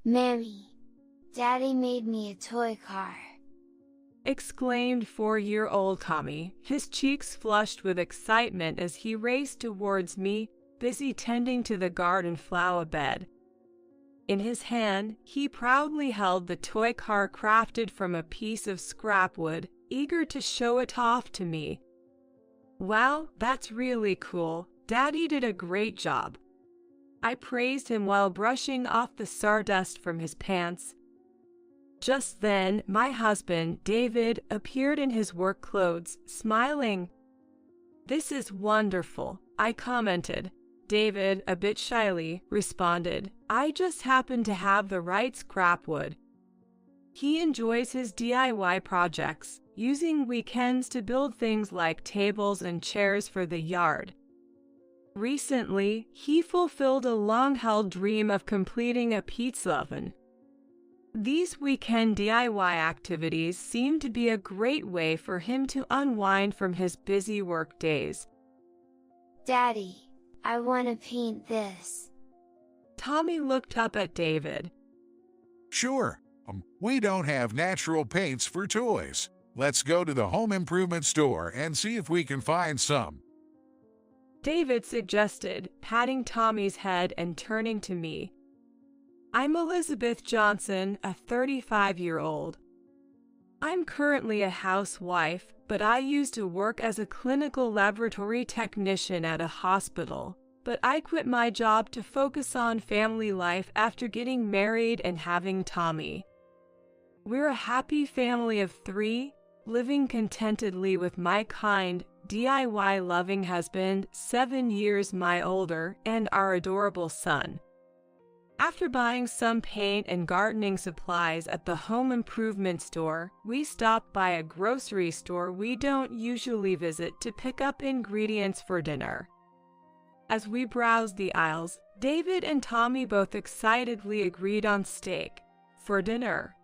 Mammy, Daddy made me a toy car! Exclaimed 4-year-old Tommy, his cheeks flushed with excitement as he raced towards me, busy tending to the garden flower bed. In his hand, he proudly held the toy car crafted from a piece of scrap wood, eager to show it off to me. "Wow, that's really cool. Daddy did a great job." I praised him while brushing off the sawdust from his pants. Just then, my husband, David, appeared in his work clothes, smiling. "This is wonderful," I commented. David, a bit shyly, responded, "I just happen to have the right scrap wood." He enjoys his DIY projects, using weekends to build things like tables and chairs for the yard. Recently, he fulfilled a long-held dream of completing a pizza oven. These weekend DIY activities seem to be a great way for him to unwind from his busy work days. "Daddy, I want to paint this." Tommy looked up at David. Sure, we don't have natural paints for toys. Let's go to the home improvement store and see if we can find some. David suggested, patting Tommy's head and turning to me. I'm Elizabeth Johnson, a 35-year-old. I'm currently a housewife, but I used to work as a clinical laboratory technician at a hospital. But I quit my job to focus on family life after getting married and having Tommy. We're a happy family of 3, living contentedly with my kind, DIY-loving husband, 7 years my older, and our adorable son. After buying some paint and gardening supplies at the home improvement store, we stopped by a grocery store we don't usually visit to pick up ingredients for dinner. As we browsed the aisles, David and Tommy both excitedly agreed on steak for dinner.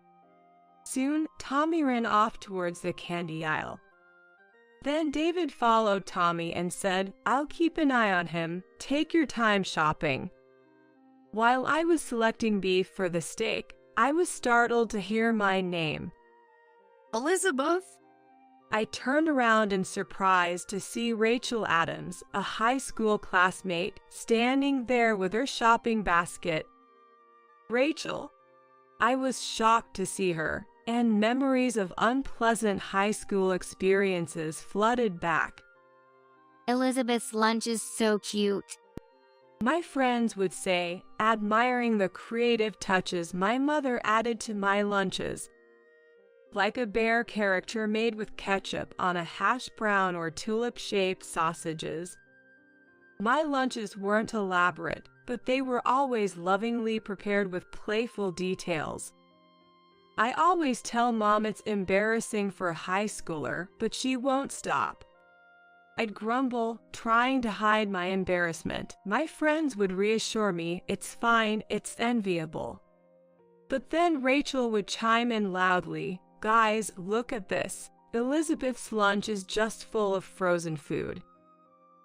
Soon, Tommy ran off towards the candy aisle. Then David followed Tommy and said, "I'll keep an eye on him. Take your time shopping." While I was selecting beef for the steak, I was startled to hear my name. "Elizabeth?" I turned around in surprise to see Rachel Adams, a high school classmate, standing there with her shopping basket. "Rachel?" I was shocked to see her, and memories of unpleasant high school experiences flooded back. "Elizabeth's lunch is so cute," my friends would say, admiring the creative touches my mother added to my lunches. Like a bear character made with ketchup on a hash brown or tulip-shaped sausages. My lunches weren't elaborate, but they were always lovingly prepared with playful details. I always tell Mom it's embarrassing for a high schooler, but she won't stop. I'd grumble, trying to hide my embarrassment. My friends would reassure me, "It's fine, it's enviable." But then Rachel would chime in loudly, "Guys, look at this. Elizabeth's lunch is just full of frozen food."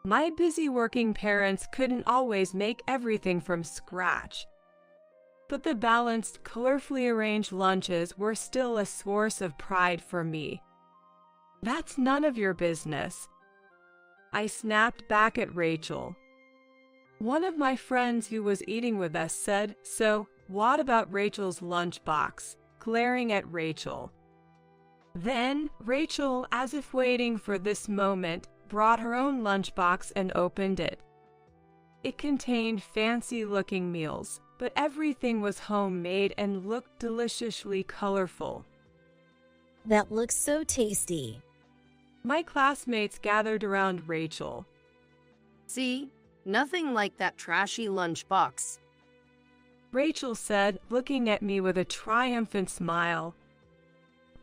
My busy working parents couldn't always make everything from scratch. But the balanced, colorfully arranged lunches were still a source of pride for me. "That's none of your business," I snapped back at Rachel. One of my friends who was eating with us said, "So, what about Rachel's lunchbox?" glaring at Rachel. Then, Rachel, as if waiting for this moment, brought her own lunchbox and opened it. It contained fancy-looking meals, but everything was homemade and looked deliciously colorful. "That looks so tasty." My classmates gathered around Rachel. "See? Nothing like that trashy lunchbox," Rachel said, looking at me with a triumphant smile.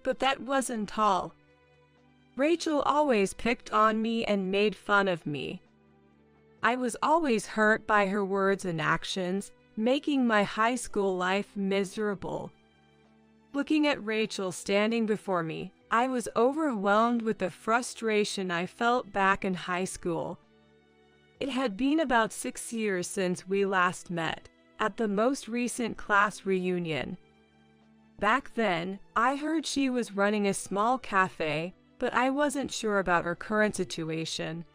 But that wasn't all. Rachel always picked on me and made fun of me. I was always hurt by her words and actions, making my high school life miserable. Looking at Rachel standing before me, I was overwhelmed with the frustration I felt back in high school. It had been about 6 years since we last met. at the most recent class reunion. Back then, I heard she was running a small cafe, but I wasn't sure about her current situation.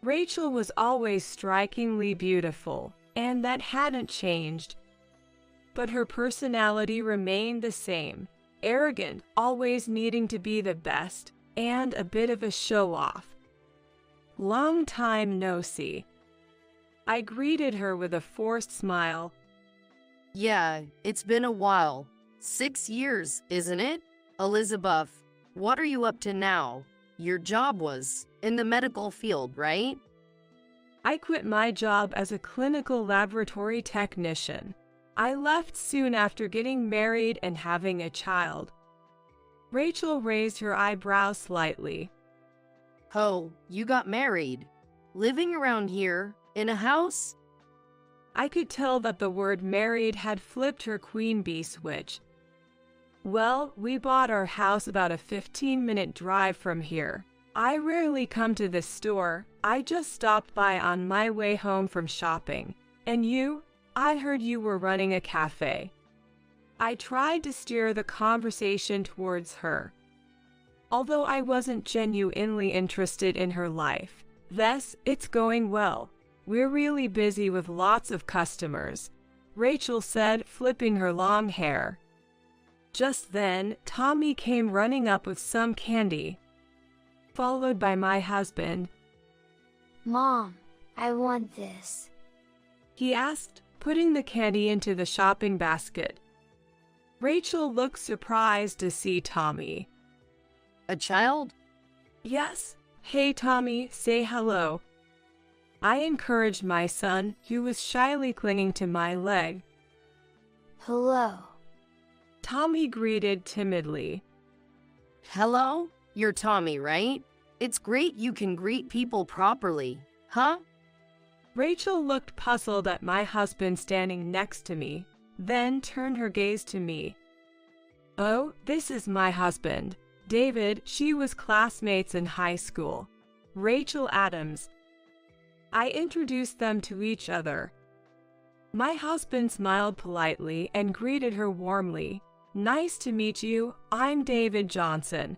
Rachel was always strikingly beautiful, and that hadn't changed. But her personality remained the same, arrogant, always needing to be the best, and a bit of a show-off. Long time no see. I greeted her with a forced smile. Yeah, it's been a while. 6 years, isn't it? Elizabeth, what are you up to now? Your job was in the medical field, right? I quit my job as a clinical laboratory technician. I left soon after getting married and having a child. Rachel raised her eyebrows slightly. Oh, you got married. Living around here, in a house? I could tell that the word married had flipped her queen bee switch. Well, we bought our house about a 15-minute drive from here. I rarely come to this store. I just stopped by on my way home from shopping. And you? I heard you were running a cafe. I tried to steer the conversation towards her. Although I wasn't genuinely interested in her life. Yes, it's going well. We're really busy with lots of customers, Rachel said, flipping her long hair. Just then, Tommy came running up with some candy, followed by my husband. Mom, I want this. He asked, putting the candy into the shopping basket. Rachel looked surprised to see Tommy. A child? Yes. Hey Tommy, say hello. I encouraged my son, who was shyly clinging to my leg. Hello. Tommy greeted timidly. Hello? You're Tommy, right? It's great you can greet people properly, huh? Rachel looked puzzled at my husband standing next to me, then turned her gaze to me. Oh, this is my husband, David. She was classmates in high school. Rachel Adams. I introduced them to each other. My husband smiled politely and greeted her warmly. Nice to meet you, I'm David Johnson.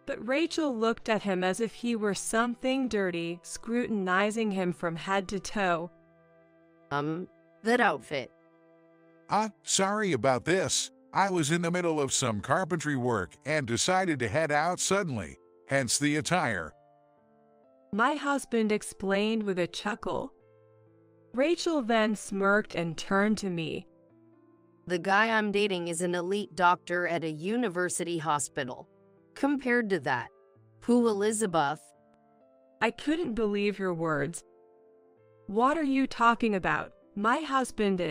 But Rachel looked at him as if he were something dirty, scrutinizing him from head to toe. That outfit. Sorry about this. I was in the middle of some carpentry work and decided to head out suddenly, hence the attire. My husband explained with a chuckle. Rachel then smirked and turned to me. The guy I'm dating is an elite doctor at a university hospital. Compared to that, who, Elizabeth? I couldn't believe her words. What are you talking about? My husband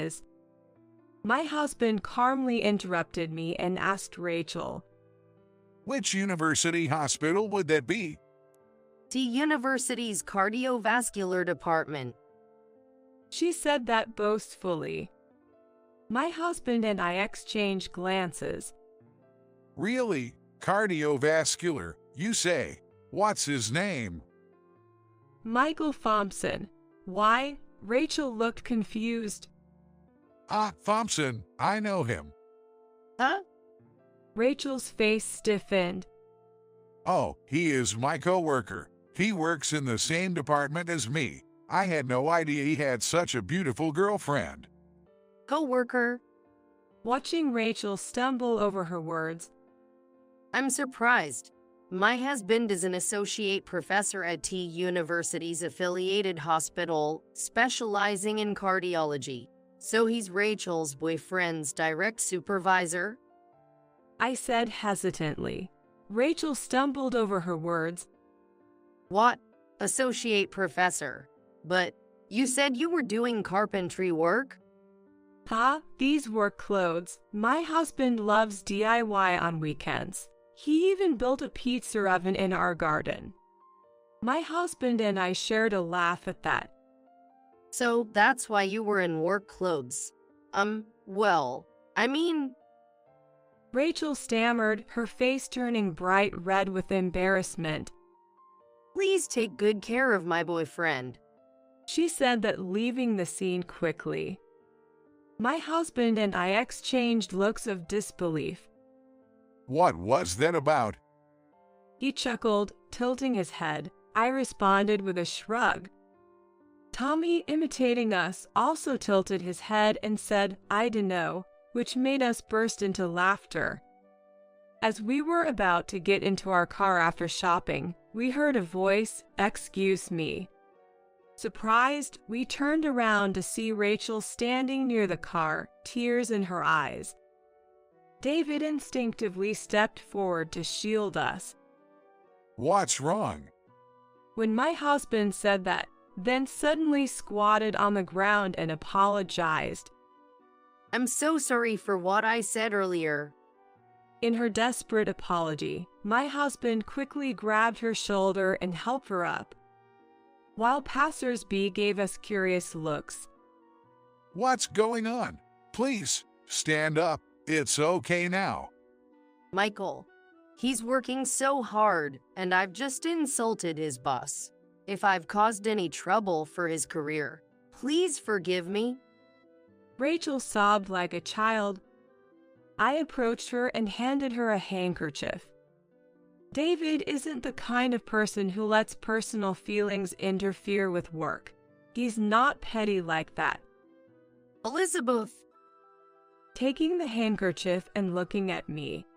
calmly interrupted me and asked Rachel. Which university hospital would that be? The university's cardiovascular department. She said that boastfully. My husband and I exchanged glances. Really? Cardiovascular, you say? What's his name? Michael Thompson. Why? Rachel looked confused. Thompson, I know him. Huh? Rachel's face stiffened. Oh, he is my coworker. He works in the same department as me. I had no idea he had such a beautiful girlfriend. Coworker? Watching Rachel stumble over her words. I'm surprised. My husband is an associate professor at T University's affiliated hospital, specializing in cardiology. So he's Rachel's boyfriend's direct supervisor? I said hesitantly. Rachel stumbled over her words. What? Associate professor? But you said you were doing carpentry work? These work clothes. My husband loves DIY on weekends. He even built a pizza oven in our garden. My husband and I shared a laugh at that. So that's why you were in work clothes. Well, I mean... Rachel stammered, her face turning bright red with embarrassment. Please take good care of my boyfriend. She said that, leaving the scene quickly. My husband and I exchanged looks of disbelief. What was that about? He chuckled, tilting his head. I responded with a shrug. Tommy, imitating us, also tilted his head and said, "I dunno," which made us burst into laughter. As we were about to get into our car after shopping, we heard a voice, "Excuse me." Surprised, we turned around to see Rachel standing near the car, tears in her eyes. David instinctively stepped forward to shield us. What's wrong? When my husband said that, then suddenly squatted on the ground and apologized. I'm so sorry for what I said earlier. In her desperate apology, my husband quickly grabbed her shoulder and helped her up, while passers-by gave us curious looks. What's going on? Please, stand up. It's okay now. Michael, he's working so hard, and I've just insulted his boss. If I've caused any trouble for his career, please forgive me. Rachel sobbed like a child. I approached her and handed her a handkerchief. David isn't the kind of person who lets personal feelings interfere with work. He's not petty like that. Elizabeth. Taking the handkerchief and looking at me.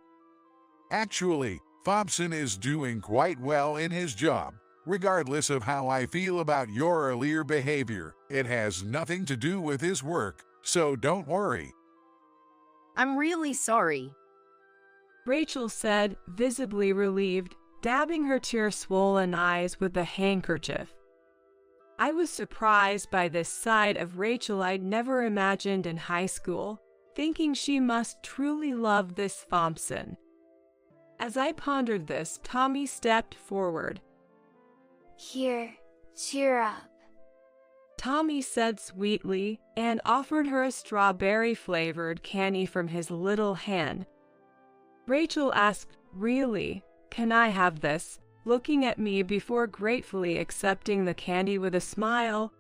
Actually, Thompson is doing quite well in his job. Regardless of how I feel about your earlier behavior, it has nothing to do with his work, so don't worry. I'm really sorry. Rachel said, visibly relieved, dabbing her tear-swollen eyes with the handkerchief. I was surprised by this side of Rachel I'd never imagined in high school, thinking she must truly love this Thompson. As I pondered this, Tommy stepped forward. Here, cheer up. Tommy said sweetly, and offered her a strawberry-flavored candy from his little hand. Rachel asked, "Really? Can I have this?" looking at me before gratefully accepting the candy with a smile.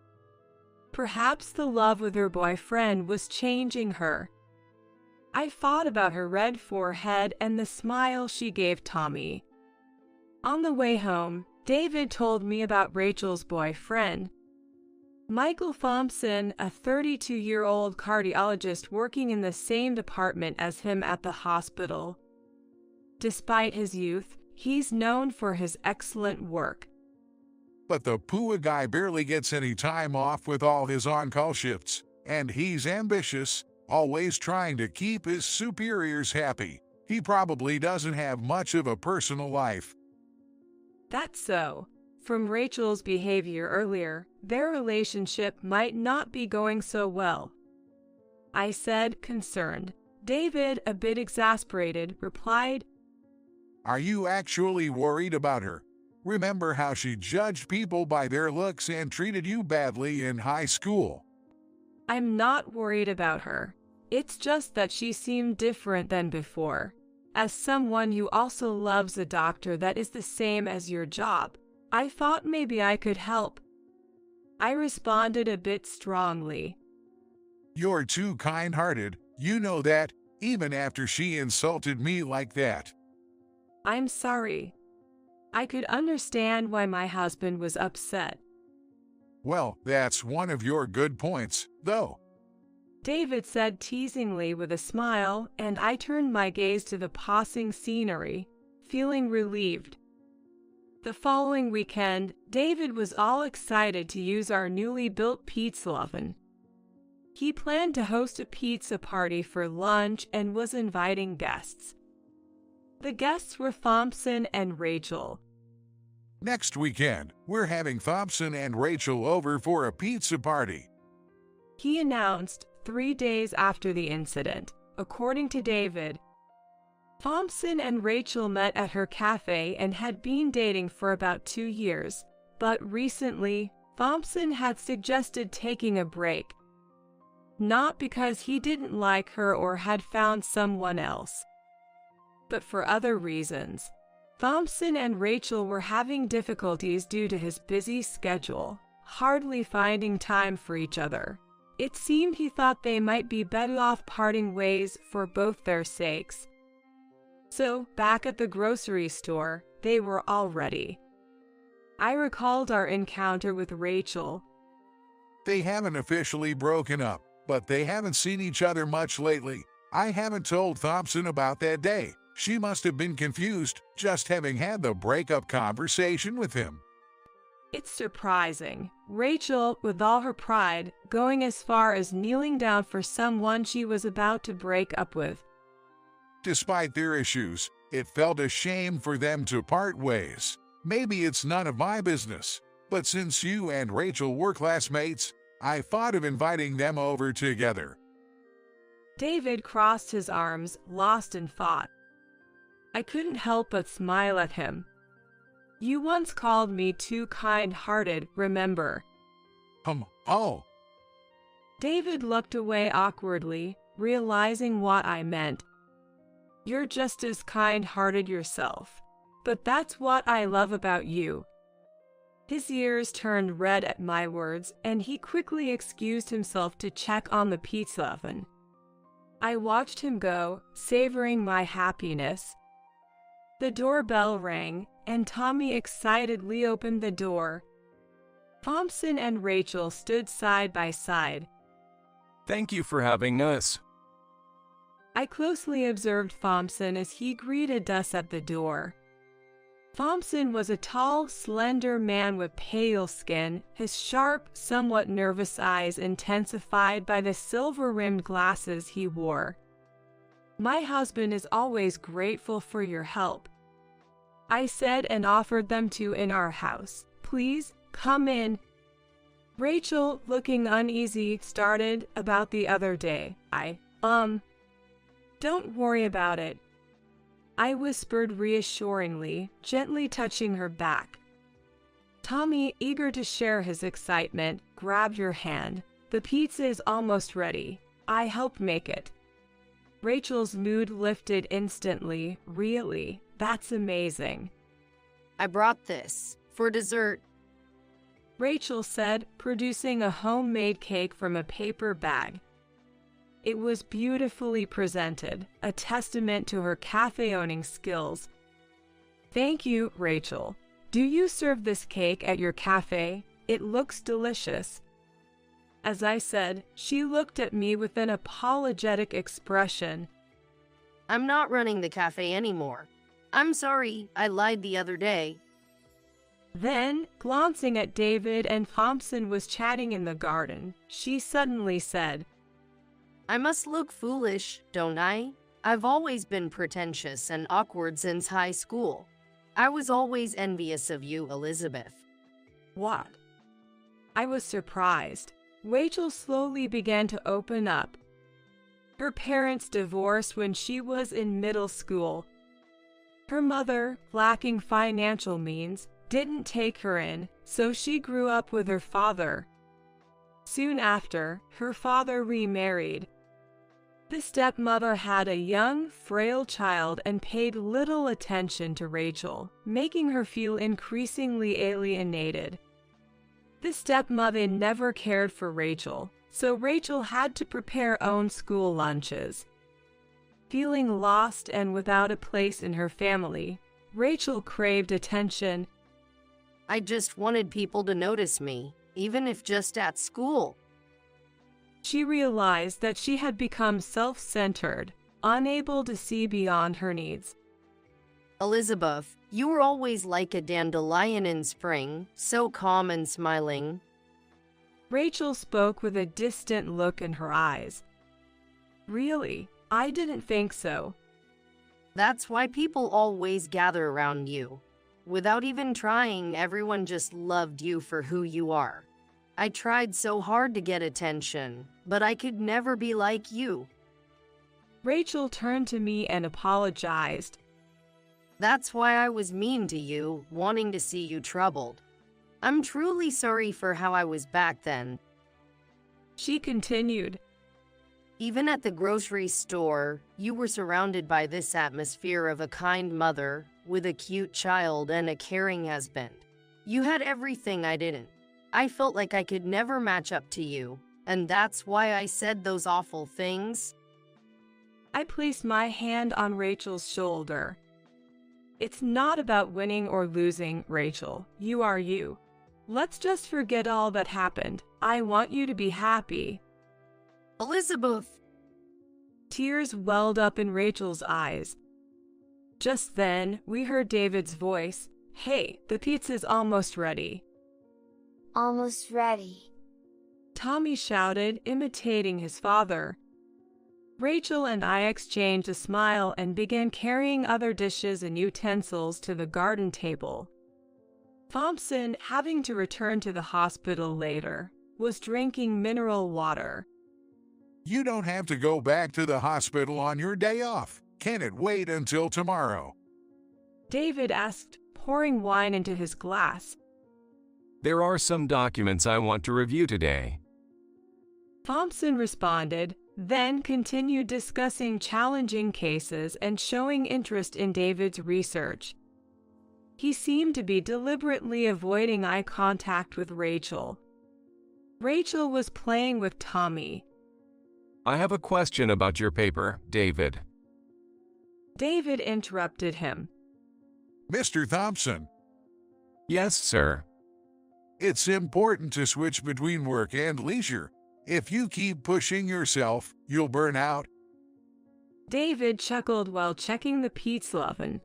Perhaps the love with her boyfriend was changing her. I thought about her red forehead and the smile she gave Tommy. On the way home, David told me about Rachel's boyfriend, Michael Thompson, a 32-year-old cardiologist working in the same department as him at the hospital. Despite his youth, he's known for his excellent work. But the poor guy barely gets any time off with all his on-call shifts, and he's ambitious, always trying to keep his superiors happy. He probably doesn't have much of a personal life. That's so. From Rachel's behavior earlier, their relationship might not be going so well. I said, concerned. David, a bit exasperated, replied, Are you actually worried about her? Remember how she judged people by their looks and treated you badly in high school? I'm not worried about her. It's just that she seemed different than before. As someone who also loves a doctor that is the same as your job, I thought maybe I could help. I responded a bit strongly. You're too kind-hearted, you know that, even after she insulted me like that. I'm sorry. I could understand why my husband was upset. Well, that's one of your good points, though. David said teasingly with a smile, and I turned my gaze to the passing scenery, feeling relieved. The following weekend, David was all excited to use our newly built pizza oven. He planned to host a pizza party for lunch and was inviting guests. The guests were Thompson and Rachel. Next weekend, we're having Thompson and Rachel over for a pizza party, He announced 3 days after the incident. According to David, Thompson and Rachel met at her cafe and had been dating for about 2 years, but recently, Thompson had suggested taking a break. Not because he didn't like her or had found someone else, but for other reasons. Thompson and Rachel were having difficulties due to his busy schedule, hardly finding time for each other. It seemed he thought they might be better off parting ways for both their sakes. So, back at the grocery store, they were all ready. I recalled our encounter with Rachel. They haven't officially broken up, but they haven't seen each other much lately. I haven't told Thompson about that day. She must have been confused, just having had the breakup conversation with him. It's surprising. Rachel, with all her pride, going as far as kneeling down for someone she was about to break up with. Despite their issues, it felt a shame for them to part ways. Maybe it's none of my business, but since you and Rachel were classmates, I thought of inviting them over together. David crossed his arms, lost in thought. I couldn't help but smile at him. You once called me too kind-hearted, remember? Oh. David looked away awkwardly, realizing what I meant. You're just as kind-hearted yourself. But that's what I love about you. His ears turned red at my words, and he quickly excused himself to check on the pizza oven. I watched him go, savoring my happiness. The doorbell rang, and Tommy excitedly opened the door. Thompson and Rachel stood side by side. Thank you for having us. I closely observed Thompson as he greeted us at the door. Thompson was a tall, slender man with pale skin, his sharp, somewhat nervous eyes intensified by the silver-rimmed glasses he wore. My husband is always grateful for your help, I said and offered them to in our house. Please, come in. Rachel, looking uneasy, started about the other day. Don't worry about it, I whispered reassuringly, gently touching her back. Tommy, eager to share his excitement, grabbed her hand. The pizza is almost ready. I helped make it. Rachel's mood lifted instantly. Really? That's amazing. I brought this for dessert. Rachel said, producing a homemade cake from a paper bag. It was beautifully presented, a testament to her cafe-owning skills. Thank you, Rachel. Do you serve this cake at your cafe? It looks delicious. As I said, she looked at me with an apologetic expression. I'm not running the cafe anymore. I'm sorry, I lied the other day. Then, glancing at David and Thompson was chatting in the garden, she suddenly said, I must look foolish, don't I? I've always been pretentious and awkward since high school. I was always envious of you, Elizabeth. What? I was surprised. Rachel slowly began to open up. Her parents divorced when she was in middle school. Her mother, lacking financial means, didn't take her in, so she grew up with her father. Soon after, her father remarried. The stepmother had a young, frail child and paid little attention to Rachel, making her feel increasingly alienated. The stepmother never cared for Rachel, so Rachel had to prepare own school lunches. Feeling lost and without a place in her family, Rachel craved attention. I just wanted people to notice me, even if just at school. She realized that she had become self-centered, unable to see beyond her needs. Elizabeth, you were always like a dandelion in spring, so calm and smiling. Rachel spoke with a distant look in her eyes. Really? I didn't think so. That's why people always gather around you. Without even trying, everyone just loved you for who you are. I tried so hard to get attention, but I could never be like you. Rachel turned to me and apologized. That's why I was mean to you, wanting to see you troubled. I'm truly sorry for how I was back then. She continued. Even at the grocery store, you were surrounded by this atmosphere of a kind mother, with a cute child and a caring husband. You had everything I didn't. I felt like I could never match up to you, And that's why I said those awful things? I placed my hand on Rachel's shoulder. It's not about winning or losing, Rachel. You are you. Let's just forget all that happened. I want you to be happy. Elizabeth! Tears welled up in Rachel's eyes. Just then, we heard David's voice. Hey, the pizza's almost ready. Almost ready. Tommy shouted, imitating his father. Rachel and I exchanged a smile and began carrying other dishes and utensils to the garden table. Thompson, having to return to the hospital later, was drinking mineral water. You don't have to go back to the hospital on your day off. Can it wait until tomorrow? David asked, pouring wine into his glass. There are some documents I want to review today. Thompson responded, then continued discussing challenging cases and showing interest in David's research. He seemed to be deliberately avoiding eye contact with Rachel. Rachel was playing with Tommy. I have a question about your paper, David. David interrupted him. Mr. Thompson, Yes, sir. it's important to switch between work and leisure. If you keep pushing yourself, you'll burn out. David chuckled while checking the pizza oven.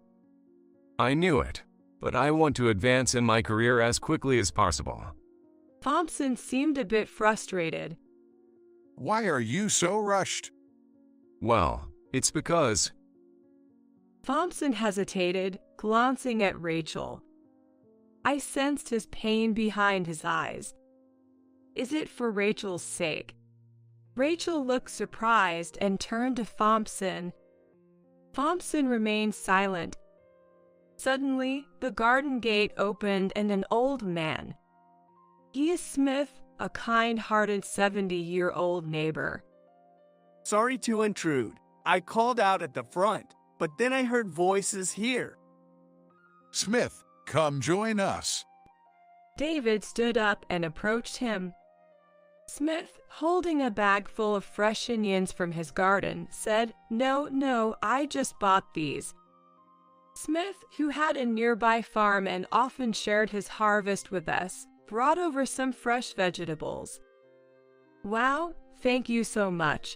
I knew it, but I want to advance in my career as quickly as possible. Thompson seemed a bit frustrated. Why are you so rushed? Well, it's because Thompson hesitated, glancing at Rachel. I sensed his pain behind his eyes. Is it for Rachel's sake? Rachel looked surprised and turned to Thompson. Thompson remained silent. Suddenly, the garden gate opened and an old man. He is Smith, a kind-hearted 70-year-old neighbor. Sorry to intrude. I called out at the front, but then I heard voices here. Smith, come join us. David stood up and approached him. Smith, holding a bag full of fresh onions from his garden, said, No, I just bought these. Smith, who had a nearby farm and often shared his harvest with us, brought over some fresh vegetables. Wow, thank you so much,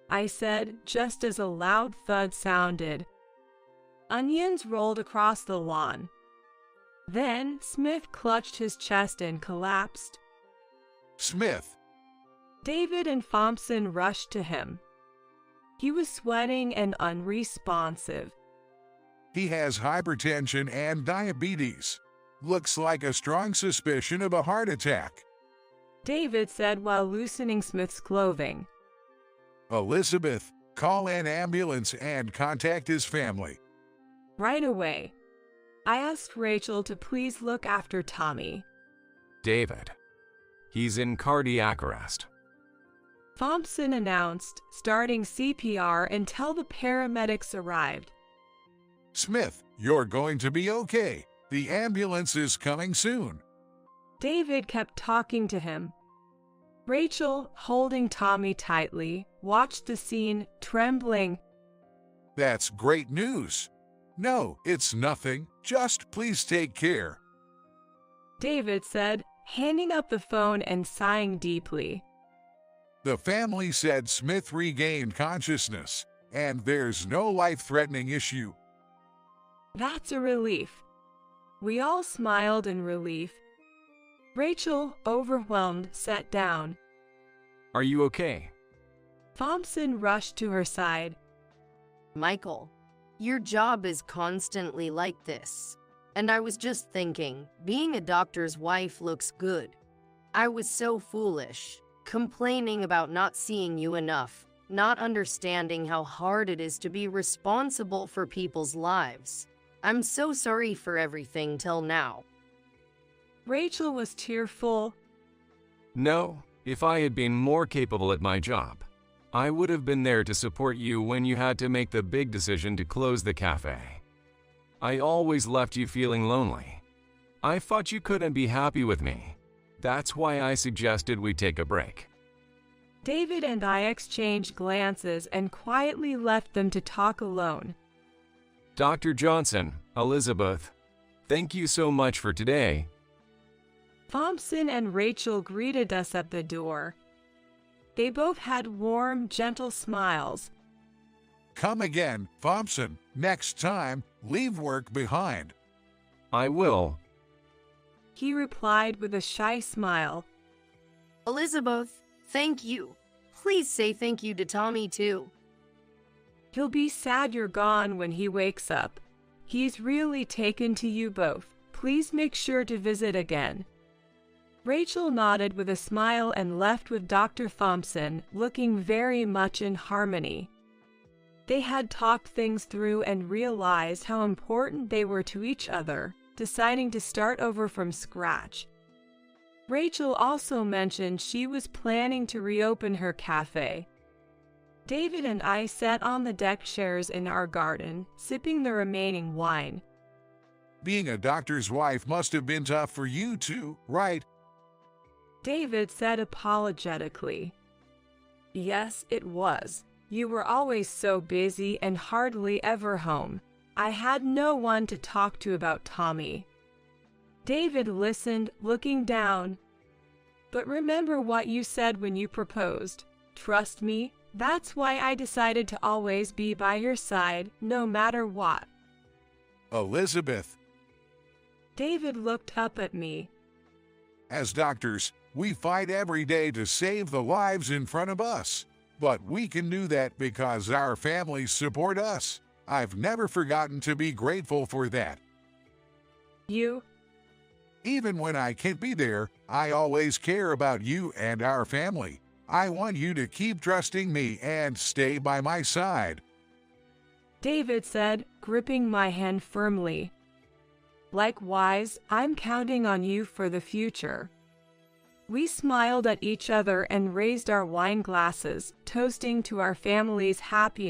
I said, just as a loud thud sounded. Onions rolled across the lawn. Then Smith clutched his chest and collapsed. Smith, David and Thompson rushed to him. He was sweating and unresponsive. he has hypertension and diabetes. Looks like a strong suspicion of a heart attack. David said while loosening Smith's clothing. Elizabeth, call an ambulance and contact his family. Right away. I asked Rachel to please look after Tommy. David. He's in cardiac arrest. Thompson announced, starting CPR until the paramedics arrived. Smith, you're going to be okay. The ambulance is coming soon. David kept talking to him. Rachel, holding Tommy tightly, watched the scene, trembling. That's great news. No, it's nothing. Just please take care. David said, handing up the phone and sighing deeply. The family said Smith regained consciousness, and there's no life-threatening issue. That's a relief. We all smiled in relief. Rachel, overwhelmed, sat down. Are you okay? Thompson rushed to her side. Michael, your job is constantly like this. And I was just thinking, being a doctor's wife looks good. I was so foolish, complaining about not seeing you enough, not understanding how hard it is to be responsible for people's lives. I'm so sorry for everything till now. Rachel was tearful. No, if I had been more capable at my job, I would have been there to support you when you had to make the big decision to close the cafe. I always left you feeling lonely. I thought you couldn't be happy with me. That's why I suggested we take a break. David and I exchanged glances and quietly left them to talk alone. Dr. Johnson, Elizabeth, thank you so much for today. Thompson and Rachel greeted us at the door. They both had warm, gentle smiles. Come again, Thompson. Next time, leave work behind. I will. He replied with a shy smile. Elizabeth, thank you. Please say thank you to Tommy too. He'll be sad you're gone when he wakes up. He's really taken to you both. Please make sure to visit again. Rachel nodded with a smile and left with Dr. Thompson, looking very much in harmony. They had talked things through and realized how important they were to each other, deciding to start over from scratch. Rachel also mentioned she was planning to reopen her cafe. David and I sat on the deck chairs in our garden, sipping the remaining wine. Being a doctor's wife must have been tough for you too, right? David said apologetically. Yes, it was. You were always so busy and hardly ever home. I had no one to talk to about Tommy. David listened, looking down. But remember what you said when you proposed. Trust me, that's why I decided to always be by your side, no matter what. Elizabeth, David looked up at me. as doctors, we fight every day to save the lives in front of us. But we can do that because our families support us. I've never forgotten to be grateful for that. You? Even when I can't be there, I always care about you and our family. I want you to keep trusting me and stay by my side. David said, gripping my hand firmly. Likewise, I'm counting on you for the future. We smiled at each other and raised our wine glasses, toasting to our family's happiness.